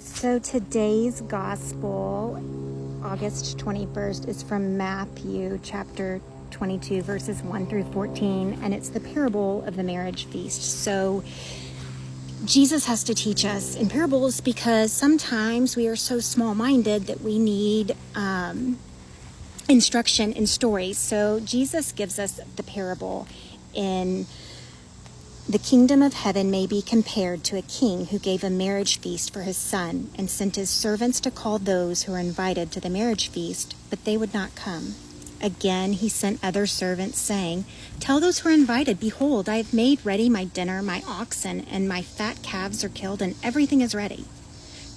So today's gospel, August 21st, is from Matthew chapter 22, verses 1 through 14, and it's the parable of the marriage feast. So Jesus has to teach us in parables because sometimes we are so small-minded that we need instruction in stories. So Jesus gives us the parable in the kingdom of heaven may be compared to a king who gave a marriage feast for his son and sent his servants to call those who were invited to the marriage feast, but they would not come. Again, he sent other servants, saying, "Tell those who are invited, behold, I have made ready my dinner, my oxen and my fat calves are killed, and everything is ready.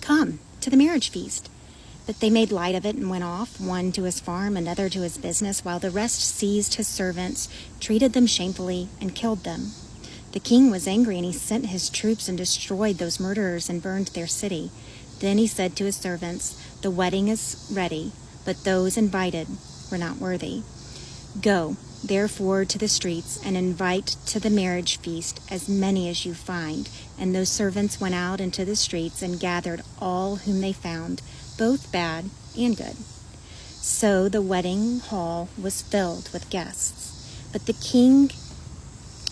Come to the marriage feast." But they made light of it and went off, one to his farm, another to his business, while the rest seized his servants, treated them shamefully, and killed them. The king was angry, and he sent his troops and destroyed those murderers and burned their city. Then he said to his servants, "The wedding is ready, but those invited were not worthy. Go, therefore, to the streets and invite to the marriage feast as many as you find." And those servants went out into the streets and gathered all whom they found, both bad and good. So the wedding hall was filled with guests.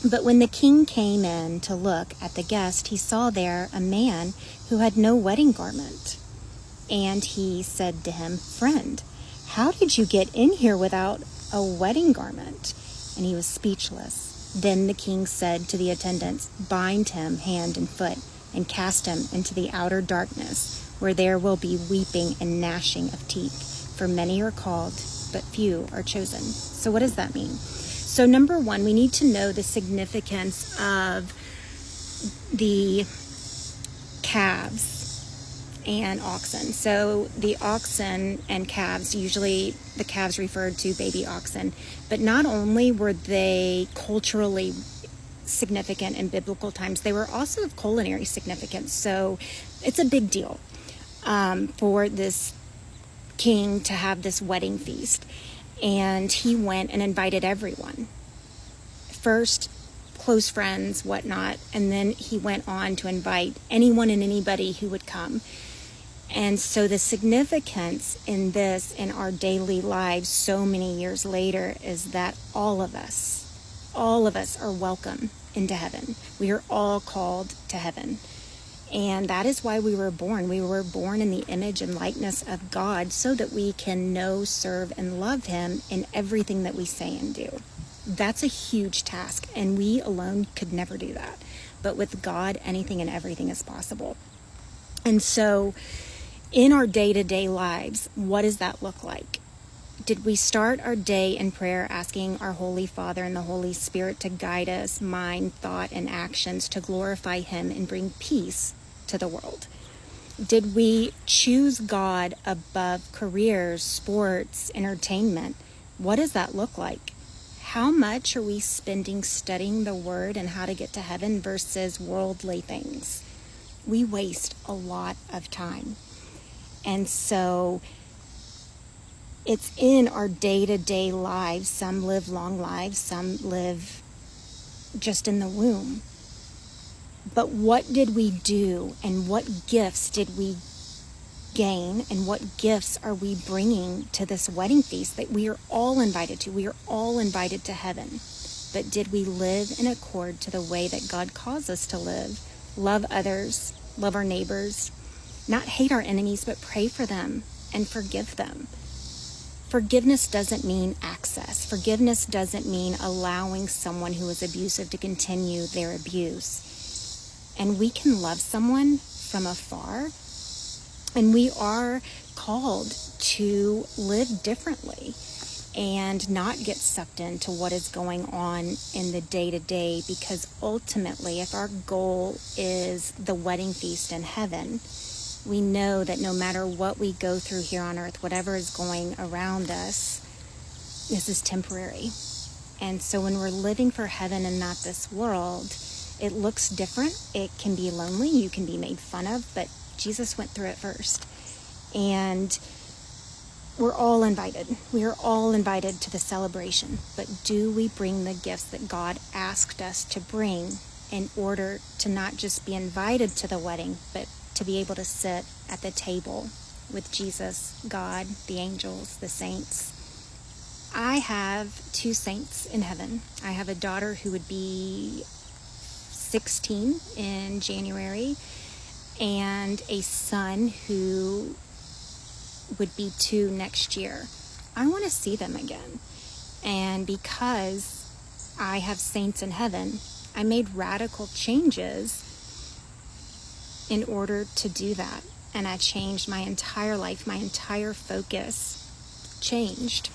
But when the king came in to look at the guest, he saw there a man who had no wedding garment. And he said to him, "Friend, how did you get in here without a wedding garment?" And he was speechless. Then the king said to the attendants, "Bind him hand and foot and cast him into the outer darkness, where there will be weeping and gnashing of teeth. For many are called, but few are chosen." So what does that mean? So number one, we need to know the significance of the calves and oxen. So the oxen and calves, usually the calves referred to baby oxen, but not only were they culturally significant in biblical times, they were also of culinary significance. So it's a big deal for this king to have this wedding feast. And he went and invited everyone. First, close friends, whatnot, and then he went on to invite anyone and anybody who would come. And so the significance in this, in our daily lives so many years later, is that all of us are welcome into heaven. We are all called to heaven. And that is why we were born. We were born in the image and likeness of God so that we can know, serve, and love him in everything that we say and do. That's a huge task, and we alone could never do that. But with God, anything and everything is possible. And so in our day-to-day lives, what does that look like? Did we start our day in prayer asking our Holy Father and the Holy Spirit to guide us, mind, thought, and actions to glorify him and bring peace to the world? Did we choose God above careers, sports, entertainment? What does that look like? How much are we spending studying the Word and how to get to heaven versus worldly things? We waste a lot of time. And so it's in our day-to-day lives. Some live long lives, some live just in the womb. But what did we do, and what gifts did we gain, and what gifts are we bringing to this wedding feast that we are all invited to? We are all invited to heaven. But did we live in accord to the way that God calls us to live? Love others, love our neighbors, not hate our enemies, but pray for them and forgive them. Forgiveness doesn't mean access. Forgiveness doesn't mean allowing someone who is abusive to continue their abuse. And we can love someone from afar, and we are called to live differently and not get sucked into what is going on in the day-to-day, because ultimately, if our goal is the wedding feast in heaven, we know that no matter what we go through here on earth, whatever is going around us, this is temporary. And so when we're living for heaven and not this world, it looks different. It can be lonely. You can be made fun of, but Jesus went through it first. And we're all invited. We are all invited to the celebration. But do we bring the gifts that God asked us to bring in order to not just be invited to the wedding, but to be able to sit at the table with Jesus, God, the angels, the saints. I have 2 saints in heaven. I have a daughter who would be 16 in January, and a son who would be 2 next year. I want to see them again. And because I have saints in heaven, I made radical changes in order to do that. And I changed my entire life. My entire focus changed.